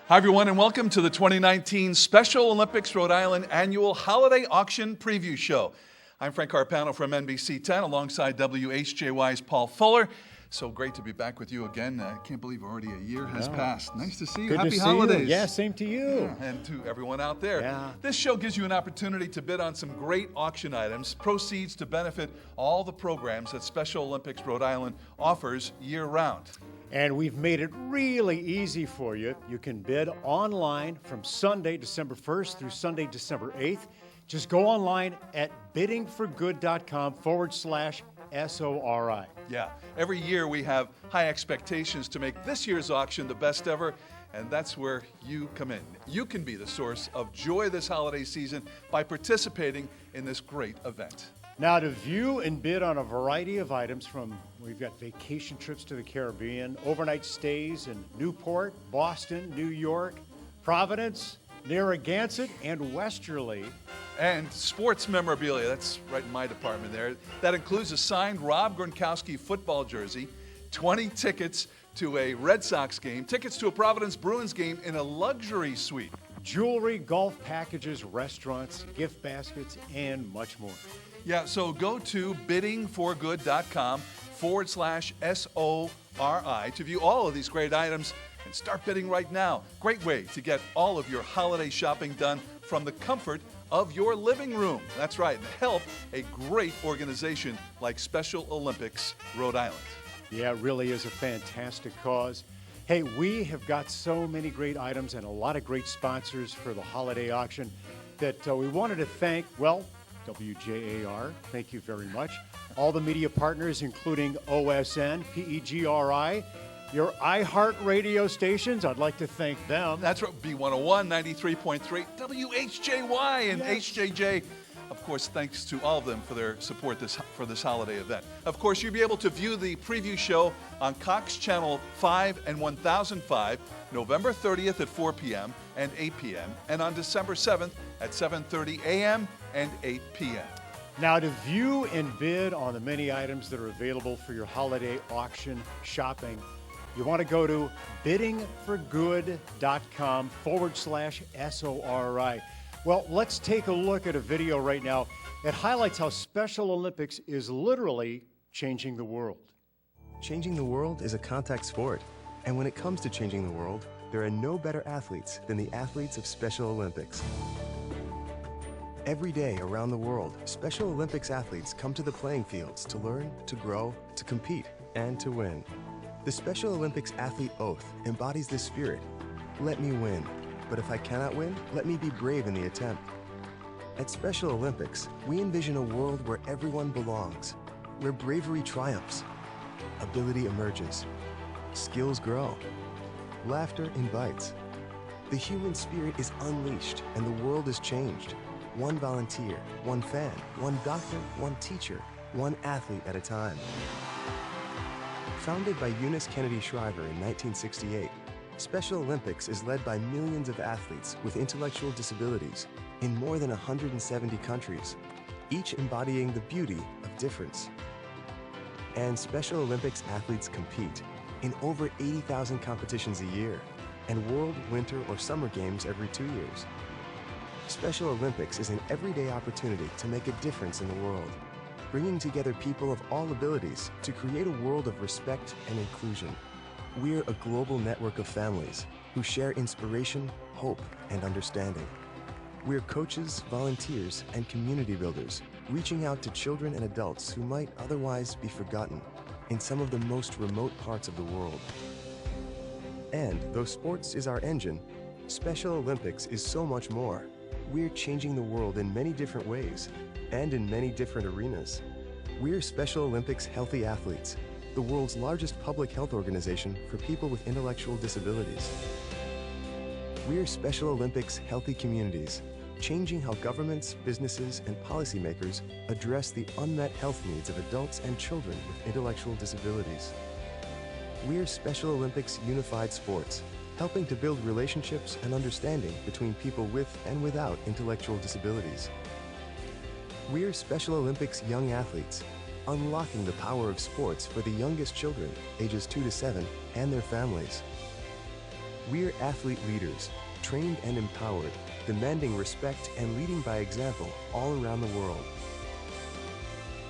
Hi, everyone, and welcome to the 2019 Special Olympics Rhode Island Annual Holiday Auction Preview Show. I'm Frank Carpano from NBC 10 alongside WHJY's Paul Fuller. So great to be back with you again. I can't believe already a year has passed. Nice to see you. Good Happy to see holidays. You. Yeah, same to you. Yeah, and to everyone out there. Yeah. This show gives you an opportunity to bid on some great auction items, proceeds to benefit all the programs that Special Olympics Rhode Island offers year-round. And we've made it really easy for you. You can bid online from Sunday, December 1st through Sunday, December 8th. Just go online at biddingforgood.com/SORI. Yeah, every year we have high expectations to make this year's auction the best ever, and that's where you come in. You can be the source of joy this holiday season by participating in this great event. Now, to view and bid on a variety of items we've got vacation trips to the Caribbean, overnight stays in Newport, Boston, New York, Providence, Narragansett, and Westerly. And sports memorabilia, that's right in my department there. That includes a signed Rob Gronkowski football jersey, 20 tickets to a Red Sox game, tickets to a Providence Bruins game in a luxury suite. Jewelry, golf packages, restaurants, gift baskets, and much more. Yeah, so go to biddingforgood.com/SORI to view all of these great items and start bidding right now. Great way to get all of your holiday shopping done from the comfort of your living room. That's right, and help a great organization like Special Olympics Rhode Island. Yeah, it really is a fantastic cause. Hey, we have got so many great items and a lot of great sponsors for the holiday auction that we wanted to thank, WJAR, thank you very much. All the media partners, including OSN, PEGRI, your iHeart radio stations, I'd like to thank them. That's right, B101, 93.3, WHJY, and HJJ. Of course, thanks to all of them for their support for this holiday event. Of course, you'll be able to view the preview show on Cox Channel 5 and 1005, November 30th at 4 p.m. and 8 p.m., and on December 7th at 7:30 a.m. and 8 p.m. Now, to view and bid on the many items that are available for your holiday auction shopping, you want to go to biddingforgood.com/SORI. Well, let's take a look at a video right now. It highlights how Special Olympics is literally changing the world. Changing the world is a contact sport. And when it comes to changing the world, there are no better athletes than the athletes of Special Olympics. Every day around the world, Special Olympics athletes come to the playing fields to learn, to grow, to compete, and to win. The Special Olympics Athlete Oath embodies this spirit. Let me win. But if I cannot win, let me be brave in the attempt. At Special Olympics, we envision a world where everyone belongs, where bravery triumphs, ability emerges, skills grow, laughter invites. The human spirit is unleashed and the world is changed. One volunteer, one fan, one doctor, one teacher, one athlete at a time. Founded by Eunice Kennedy Shriver in 1968, Special Olympics is led by millions of athletes with intellectual disabilities in more than 170 countries, each embodying the beauty of difference. And Special Olympics athletes compete in over 80,000 competitions a year and World, Winter, or Summer Games every 2 years. Special Olympics is an everyday opportunity to make a difference in the world, bringing together people of all abilities to create a world of respect and inclusion. We're a global network of families who share inspiration, hope, and understanding. We're coaches, volunteers, and community builders, reaching out to children and adults who might otherwise be forgotten in some of the most remote parts of the world. And though sports is our engine, Special Olympics is so much more. We're changing the world in many different ways and in many different arenas. We're Special Olympics Healthy Athletes, the world's largest public health organization for people with intellectual disabilities. We're Special Olympics Healthy Communities, changing how governments, businesses, and policymakers address the unmet health needs of adults and children with intellectual disabilities. We're Special Olympics Unified Sports, helping to build relationships and understanding between people with and without intellectual disabilities. We're Special Olympics Young Athletes, unlocking the power of sports for the youngest children, ages 2 to 7, and their families. We're athlete leaders, trained and empowered, demanding respect and leading by example all around the world.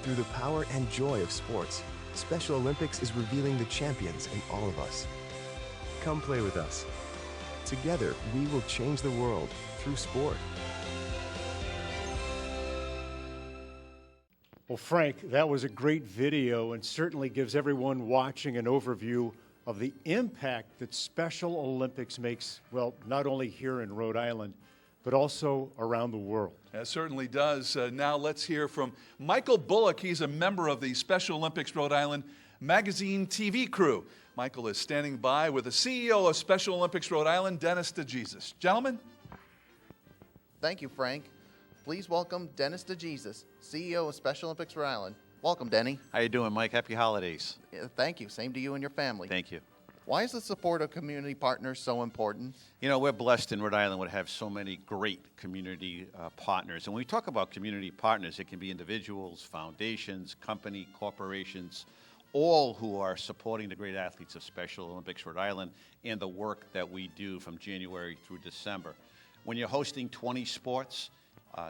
Through the power and joy of sports, Special Olympics is revealing the champions in all of us. Come play with us. Together, we will change the world through sport. Well, Frank, that was a great video and certainly gives everyone watching an overview of the impact that Special Olympics makes, well, not only here in Rhode Island, but also around the world. It certainly does. Now let's hear from Michael Bullock. He's a member of the Special Olympics Rhode Island magazine TV crew. Michael is standing by with the CEO of Special Olympics Rhode Island, Dennis DeJesus. Gentlemen. Thank you, Frank. Please welcome Dennis DeJesus, CEO of Special Olympics Rhode Island. Welcome, Denny. How you doing, Mike? Happy holidays. Thank you. Same to you and your family. Thank you. Why is the support of community partners so important? You know, we're blessed in Rhode Island to have so many great community partners. And when we talk about community partners, it can be individuals, foundations, company, corporations, all who are supporting the great athletes of Special Olympics Rhode Island and the work that we do from January through December. When you're hosting 20 sports,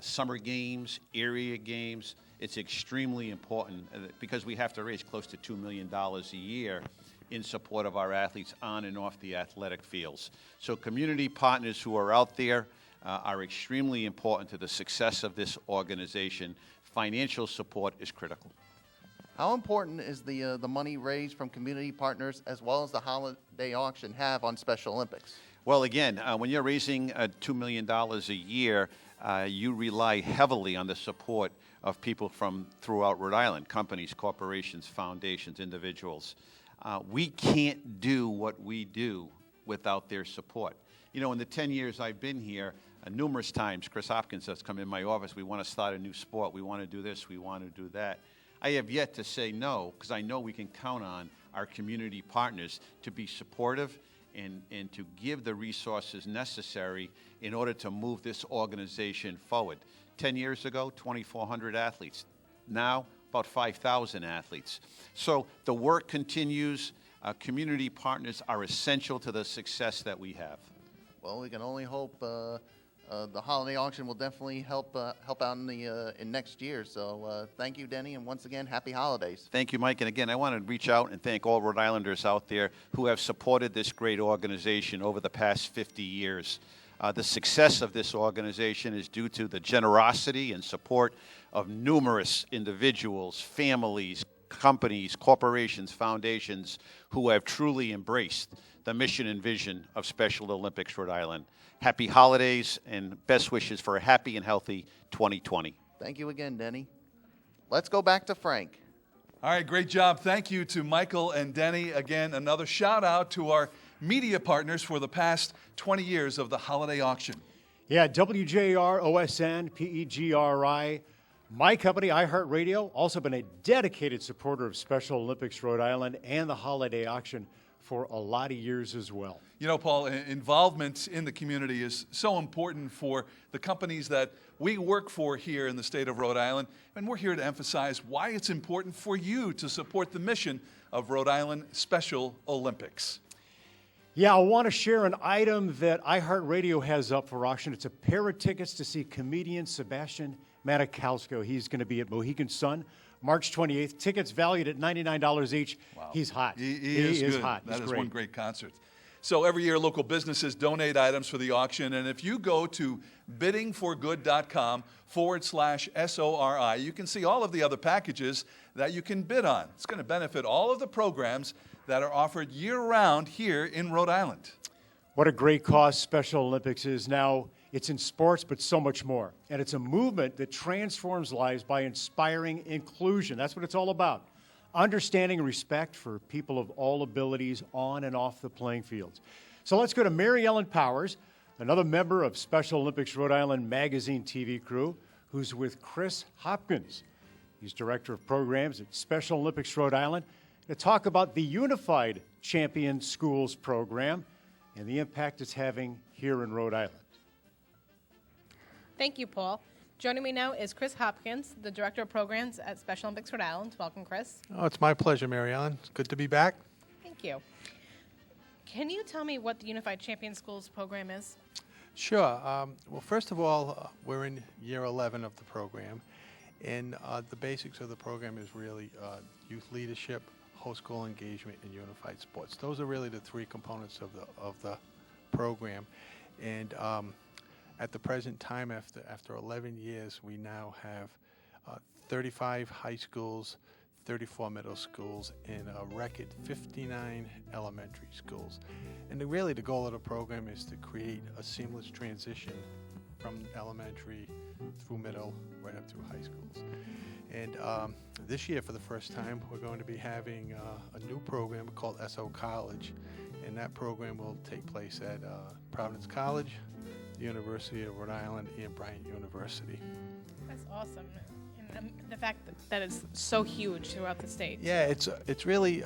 summer games, area games, it's extremely important because we have to raise close to $2 million a year in support of our athletes on and off the athletic fields. So community partners who are out there are extremely important to the success of this organization. Financial support is critical. How important is the money raised from community partners as well as the holiday auction have on Special Olympics? Well, again, when you're raising $2 million a year, you rely heavily on the support of people from throughout Rhode Island, companies, corporations, foundations, individuals. We can't do what we do without their support. You know, in the 10 years I've been here, numerous times Chris Hopkins has come in my office, we want to start a new sport, we want to do this, we want to do that. I have yet to say no, because I know we can count on our community partners to be supportive and to give the resources necessary in order to move this organization forward. 10 years ago, 2,400 athletes. Now, about 5,000 athletes. So the work continues. Community partners are essential to the success that we have. Well, we can only hope the holiday auction will definitely help out in next year. So thank you, Denny, and once again, happy holidays. Thank you, Mike. And again, I want to reach out and thank all Rhode Islanders out there who have supported this great organization over the past 50 years. The success of this organization is due to the generosity and support of numerous individuals, families, companies, corporations, foundations who have truly embraced the mission and vision of Special Olympics Rhode Island. Happy holidays and best wishes for a happy and healthy 2020. Thank you again, Denny. Let's go back to Frank. All right, great job. Thank you to Michael and Denny. Again, another shout out to our media partners for the past 20 years of the holiday auction. Yeah, WJR, OSN, PEGRI, my company, iHeartRadio, also been a dedicated supporter of Special Olympics Rhode Island and the holiday auction for a lot of years as well. You know, Paul, involvement in the community is so important for the companies that we work for here in the state of Rhode Island, and we're here to emphasize why it's important for you to support the mission of Rhode Island Special Olympics. Yeah, I want to share an item that iHeartRadio has up for auction. It's a pair of tickets to see comedian Sebastian Maniscalco. He's going to be at Mohegan Sun March 28th. Tickets valued at $99 each. Wow. He's hot. He is good. Hot. That He's is great. one great concert. So every year, local businesses donate items for the auction. And if you go to biddingforgood.com/SORI, you can see all of the other packages that you can bid on. It's going to benefit all of the programs that are offered year-round here in Rhode Island. What a great cause Special Olympics is. Now, it's in sports, but so much more. And it's a movement that transforms lives by inspiring inclusion. That's what it's all about. Understanding and respect for people of all abilities on and off the playing fields. So let's go to Mary Ellen Powers, another member of Special Olympics Rhode Island magazine TV crew, who's with Chris Hopkins. He's Director of Programs at Special Olympics Rhode Island, to talk about the Unified Champion Schools program and the impact it's having here in Rhode Island. Thank you, Paul. Joining me now is Chris Hopkins, the Director of Programs at Special Olympics Rhode Island. Welcome, Chris. Oh, it's my pleasure, Mary Ellen. It's good to be back. Thank you. Can you tell me what the Unified Champion Schools program is? Sure. Well, first of all, we're in year 11 of the program, and the basics of the program is really youth leadership, whole school engagement, and unified sports. Those are really the three components of the program. And at the present time, after 11 years, we now have 35 high schools, 34 middle schools, and a record 59 elementary schools. And really the goal of the program is to create a seamless transition from elementary through middle, right up through high schools. And this year, for the first time, we're going to be having a new program called SO College, and that program will take place at Providence College, the University of Rhode Island, and Bryant University. That's awesome. And the fact that it's so huge throughout the state. Yeah, it's really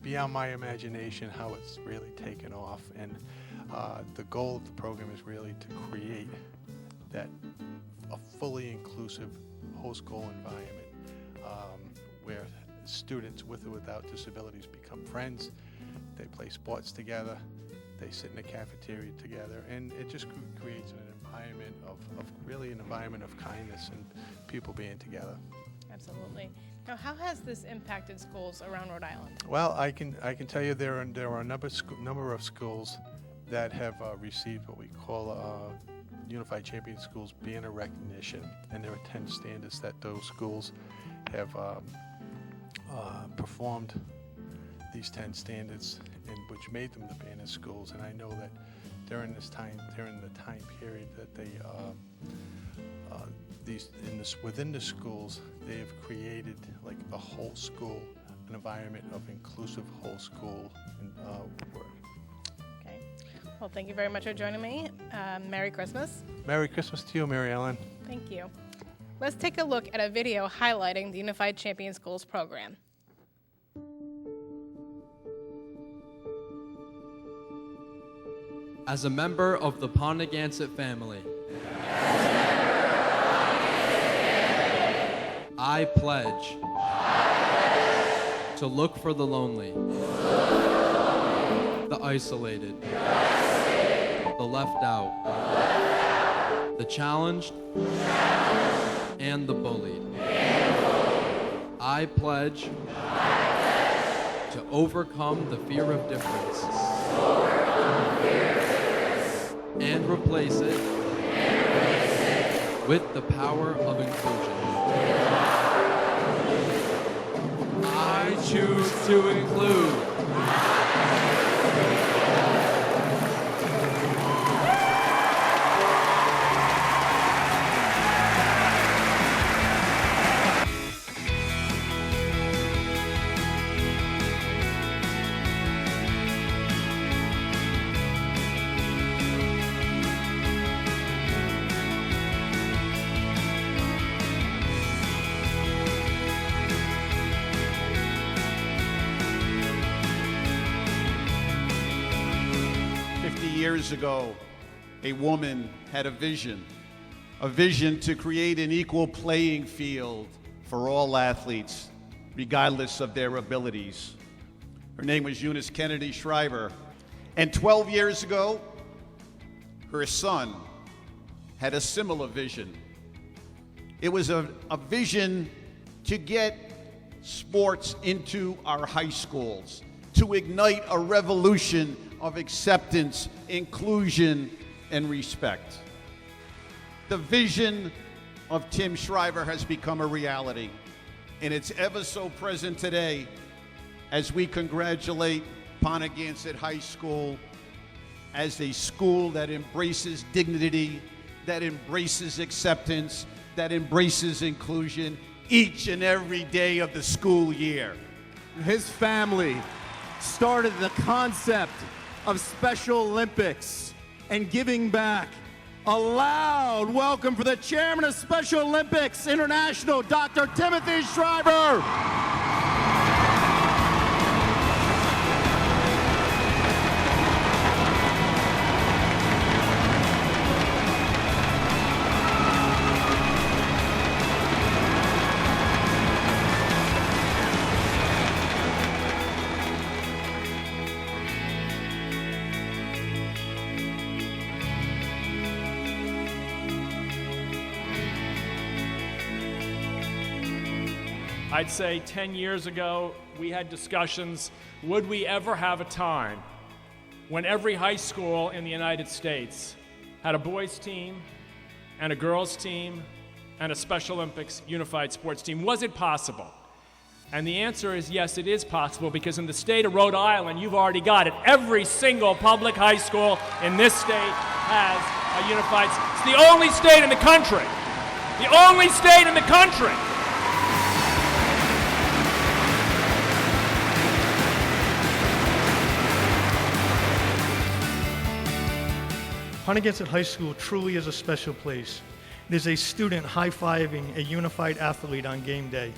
beyond my imagination how it's really taken off, and the goal of the program is really to create a fully inclusive whole school environment where students with or without disabilities become friends. They play sports together. They sit in the cafeteria together, and it just creates an environment of really an environment of kindness and people being together. Absolutely. Now, how has this impacted schools around Rhode Island? Well, I can tell you there are a number of schools that have received what we call Unified Champion Schools Banner recognition, and there are 10 standards that those schools have performed these 10 standards, and which made them the banner schools. And I know that during the time period that they within the schools, they have created like a whole school, an environment of inclusive whole school work. Okay. Well, thank you very much for joining me. Merry Christmas. Merry Christmas to you, Mary Ellen. Thank you. Let's take a look at a video highlighting the Unified Champion Schools program. As a member of the Pondegansett family, I pledge to look for the lonely, the isolated, the left out, the challenged, and the bullied. I pledge to overcome the fear of difference and replace it with the power of inclusion. I choose to include. Years ago, a woman had a vision to create an equal playing field for all athletes, regardless of their abilities. Her name was Eunice Kennedy Shriver, and 12 years ago, her son had a similar vision. It was a vision to get sports into our high schools, to ignite a revolution of acceptance, inclusion, and respect. The vision of Tim Shriver has become a reality, and it's ever so present today as we congratulate Pondegansett High School as a school that embraces dignity, that embraces acceptance, that embraces inclusion each and every day of the school year. His family started the concept of Special Olympics and giving back. A loud welcome for the chairman of Special Olympics International, Dr. Timothy Shriver. I'd say 10 years ago, we had discussions, would we ever have a time when every high school in the United States had a boys team and a girls team and a Special Olympics unified sports team? Was it possible? And the answer is yes, it is possible, because in the state of Rhode Island, you've already got it. Every single public high school in this state has a unified. It's the only state in the country. The only state in the country. Pontiac High School truly is a special place. It is a student high-fiving a unified athlete on game day.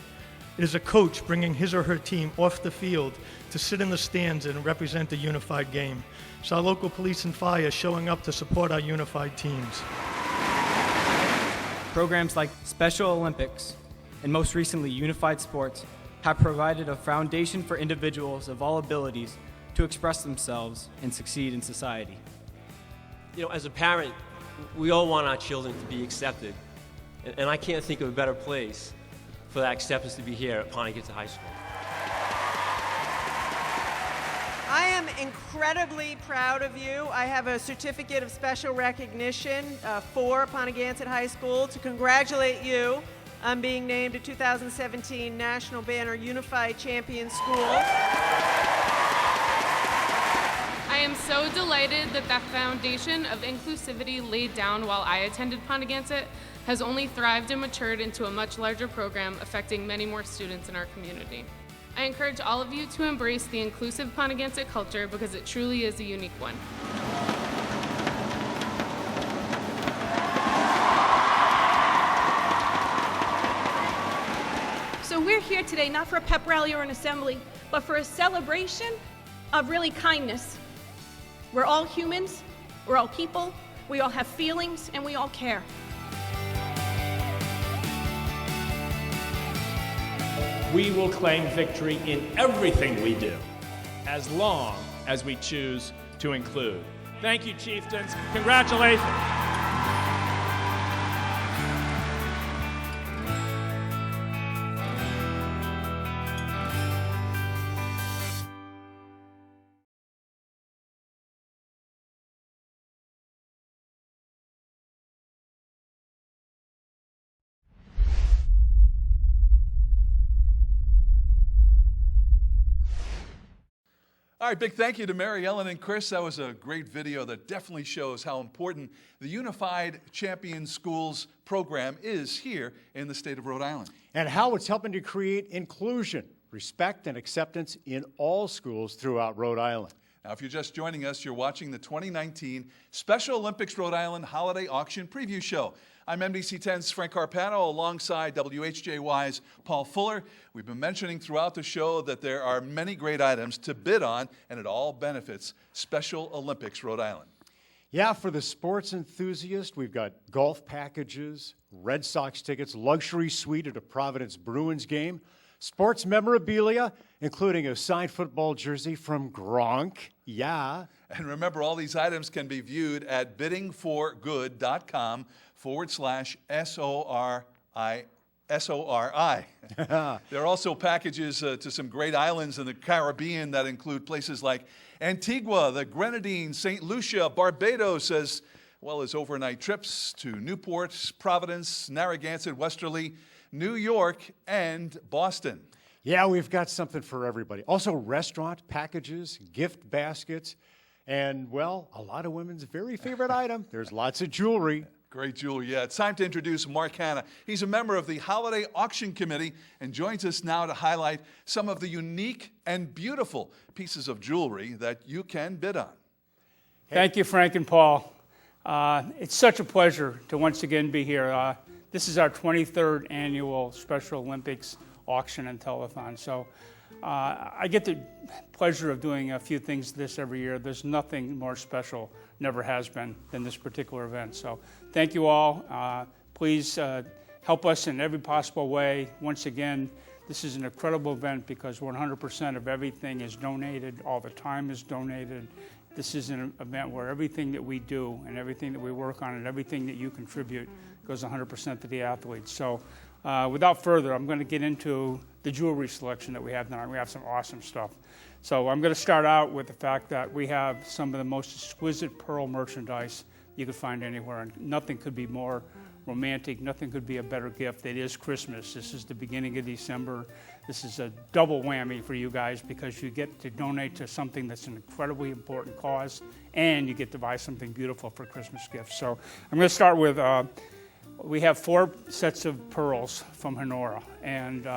It is a coach bringing his or her team off the field to sit in the stands and represent the unified game. It's our local police and fire showing up to support our unified teams. Programs like Special Olympics and most recently Unified Sports have provided a foundation for individuals of all abilities to express themselves and succeed in society. You know, as a parent, we all want our children to be accepted, and I can't think of a better place for that acceptance to be here at Pontiac High School. I am incredibly proud of you. I have a certificate of special recognition for Pontiac High School to congratulate you on being named a 2017 National Banner Unified Champion School. I am so delighted that the foundation of inclusivity laid down while I attended Pontiac has only thrived and matured into a much larger program affecting many more students in our community. I encourage all of you to embrace the inclusive Pontiac culture because it truly is a unique one. So we're here today not for a pep rally or an assembly, but for a celebration of really kindness. We're all humans, we're all people, we all have feelings, and we all care. We will claim victory in everything we do, as long as we choose to include. Thank you, Chieftains. Congratulations. All right, big thank you to Mary Ellen and Chris. That was a great video that definitely shows how important the Unified Champion Schools program is here in the state of Rhode Island. And how it's helping to create inclusion, respect, and acceptance in all schools throughout Rhode Island. Now, if you're just joining us, you're watching the 2019 Special Olympics Rhode Island Holiday Auction Preview Show. I'm NBC 10's Frank Carpano alongside WHJY's Paul Fuller. We've been mentioning throughout the show that there are many great items to bid on, and it all benefits Special Olympics Rhode Island. Yeah, for the sports enthusiast, we've got golf packages, Red Sox tickets, luxury suite at a Providence Bruins game, sports memorabilia, including a signed football jersey from Gronk. Yeah. And remember, all these items can be viewed at biddingforgood.com/SORI. There are also packages to some great islands in the Caribbean that include places like Antigua, the Grenadines, St. Lucia, Barbados, as well as overnight trips to Newport, Providence, Narragansett, Westerly, New York, and Boston. Yeah, we've got something for everybody. Also restaurant packages, gift baskets, and, well, a lot of women's very favorite item. There's lots of jewelry. Great jewelry, yeah. It's time to introduce Mark Hanna. He's a member of the Holiday Auction Committee and joins us now to highlight some of the unique and beautiful pieces of jewelry that you can bid on. Thank you, Frank and Paul. It's such a pleasure to once again be here. This is our 23rd annual Special Olympics auction and telethon. So I get the pleasure of doing a few things this every year. There's nothing more special, never has been, than this particular event. So thank you all. Please help us in every possible way. Once again, this is an incredible event because 100% of everything is donated. All the time is donated. This is an event where everything that we do and everything that we work on and everything that you contribute goes 100% to the athletes. So without further, I'm going to get into the jewelry selection that we have tonight. We have some awesome stuff. So I'm going to start out with the fact that we have some of the most exquisite pearl merchandise you could find anywhere, and nothing could be more romantic, nothing could be a better gift. It is Christmas. This is the beginning of December. This is a double whammy for you guys because you get to donate to something that's an incredibly important cause, and you get to buy something beautiful for Christmas gifts. So I'm going to start with, we have 4 sets of pearls from Honora, and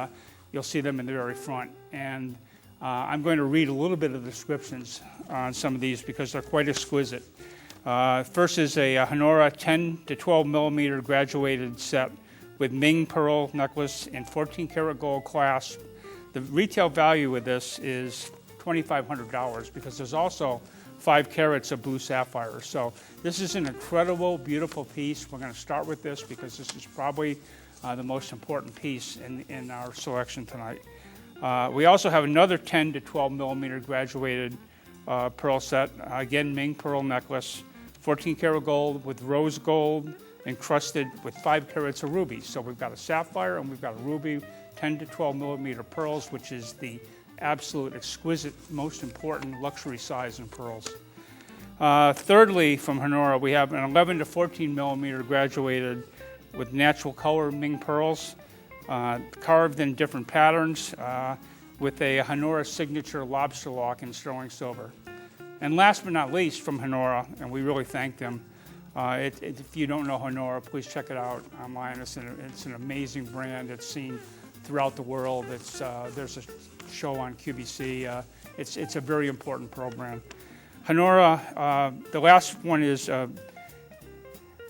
you'll see them in the very front. And I'm going to read a little bit of the descriptions on some of these because they're quite exquisite. First is a Honora 10 to 12 millimeter graduated set with Ming pearl necklace and 14 karat gold clasp. The retail value of this is $2,500 because there's also 5 carats of blue sapphire. So this is an incredible, beautiful piece. We're going to start with this because this is probably the most important piece in our selection tonight. We also have another 10 to 12 millimeter graduated pearl set. Again, Ming pearl necklace, 14 karat gold with rose gold encrusted with 5 carats of rubies. So we've got a sapphire and we've got a ruby, 10 to 12 millimeter pearls, which is the absolute exquisite, most important luxury size in pearls. Thirdly, from Honora, we have an 11 to 14 millimeter graduated with natural color Ming pearls, carved in different patterns with a Honora signature lobster lock in sterling silver. And last but not least, from Honora, and we really thank them, if you don't know Honora, please check it out online. It's an amazing brand. It's seen throughout the world. There's a show on QVC. It's a very important pearl brand. Honora, the last one is a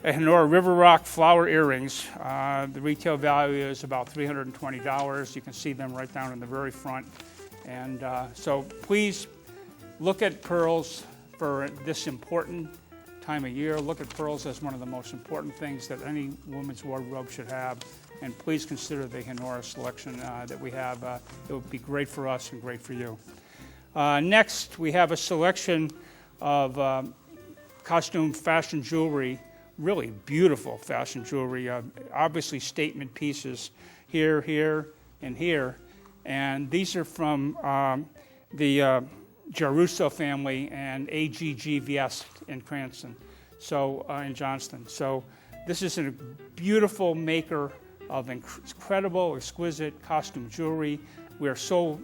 Honora River Rock flower earrings. The retail value is about $320. You can see them right down in the very front. And so please look at pearls for this important time of year. Look at pearls as one of the most important things that any woman's wardrobe should have. And please consider the Honora selection that we have. It would be great for us and great for you. Next, we have a selection of costume fashion jewelry, really beautiful fashion jewelry, obviously statement pieces here, here, and here. And these are from the Giarusso family and AGG Viest in Cranston, so in Johnston. So this is a beautiful maker of incredible, exquisite costume jewelry. We are so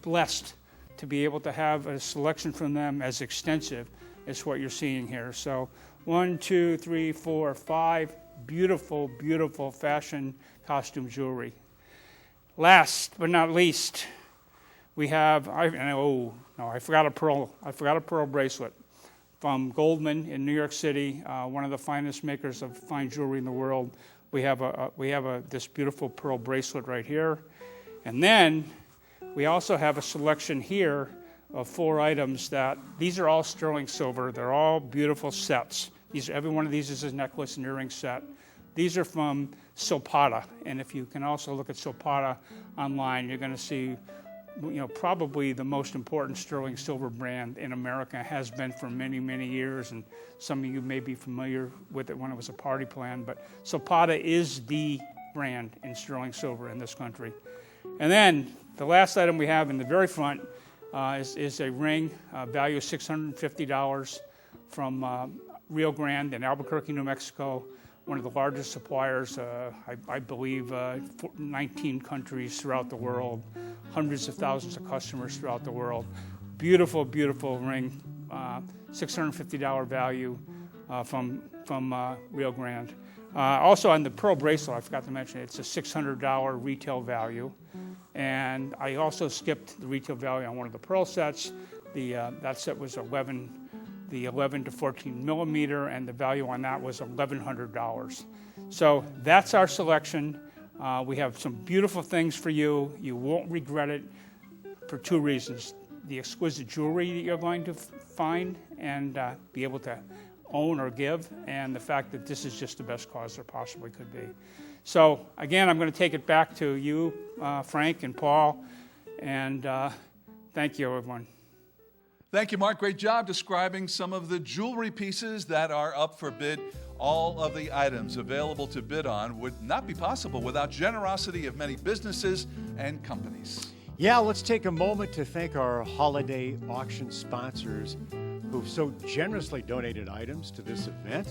blessed to be able to have a selection from them as extensive as what you're seeing here. So 1, 2, 3, 4, 5 beautiful, beautiful fashion costume jewelry. Last but not least, we have, I forgot a pearl bracelet from Goldman in New York City, one of the finest makers of fine jewelry in the world. We have this beautiful pearl bracelet right here. And then we also have a selection here of 4 items these are all sterling silver. They're all beautiful sets. Every one of these is a necklace and earring set. These are from Sopata, and if you can also look at Sopata online, you're going to see, probably the most important sterling silver brand in America, has been for many, many years, and some of you may be familiar with it when it was a party plan, but Sopata is the brand in sterling silver in this country. And then the last item we have in the very front is a ring, value of $650 from Rio Grande in Albuquerque, New Mexico, one of the largest suppliers, I believe 19 countries throughout the world, hundreds of thousands of customers throughout the world. Beautiful, beautiful ring, $650 value from Rio Grande. Also on the pearl bracelet, I forgot to mention, it's a $600 retail value. And I also skipped the retail value on one of the pearl sets. That set was 11 to 14 millimeter, and the value on that was $1,100. So that's our selection. We have some beautiful things for you. You won't regret it for 2 reasons. The exquisite jewelry that you're going to find and be able to own or give, and the fact that this is just the best cause there possibly could be. So again, I'm going to take it back to you, Frank and Paul, and thank you, everyone. Thank you, Mark. Great job describing some of the jewelry pieces that are up for bid. All of the items available to bid on would not be possible without generosity of many businesses and companies. Yeah, let's take a moment to thank our holiday auction sponsors who've so generously donated items to this event.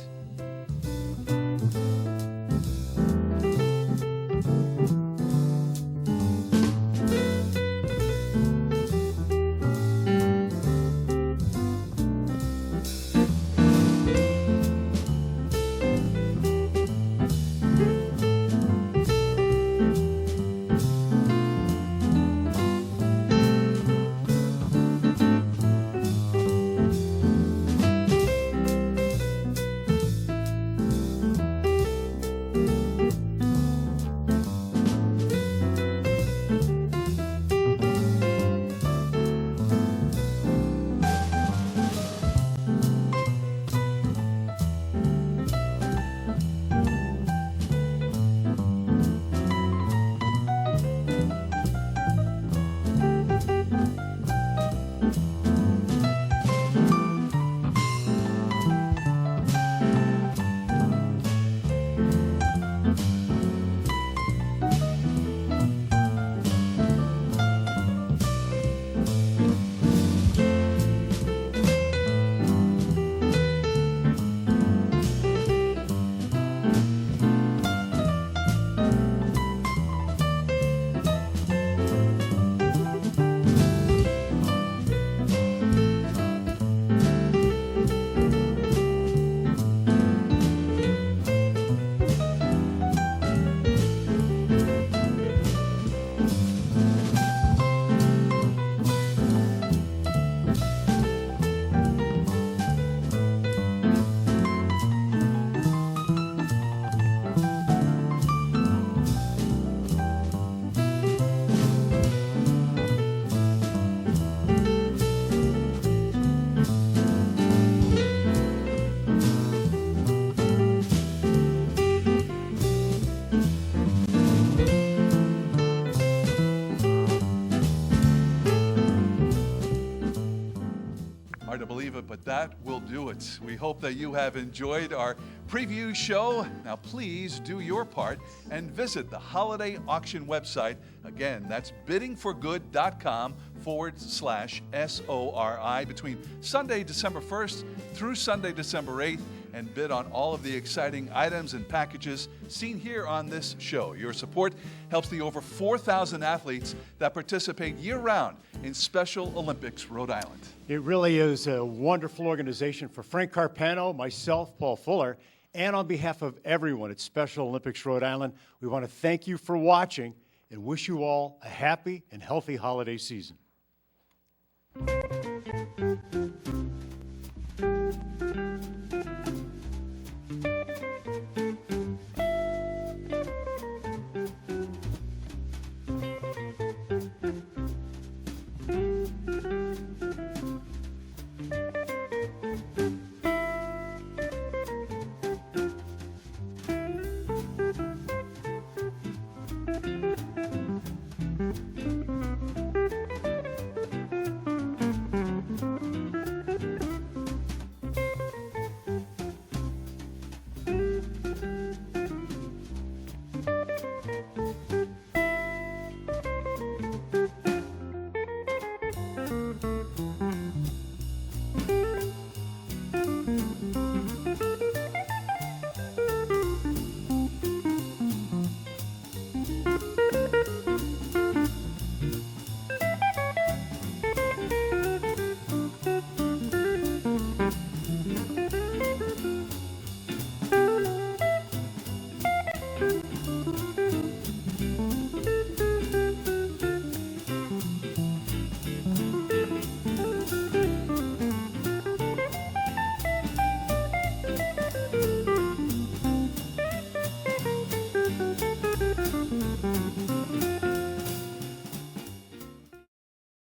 Hard to believe it, but that will do it. We hope that you have enjoyed our preview show. Now, please do your part and visit the holiday auction website. Again, that's biddingforgood.com/SORI between Sunday, December 1st through Sunday, December 8th, and bid on all of the exciting items and packages seen here on this show. Your support helps the over 4,000 athletes that participate year-round in Special Olympics Rhode Island. It really is a wonderful organization. For Frank Carpano, myself, Paul Fuller, and on behalf of everyone at Special Olympics Rhode Island, we want to thank you for watching and wish you all a happy and healthy holiday season.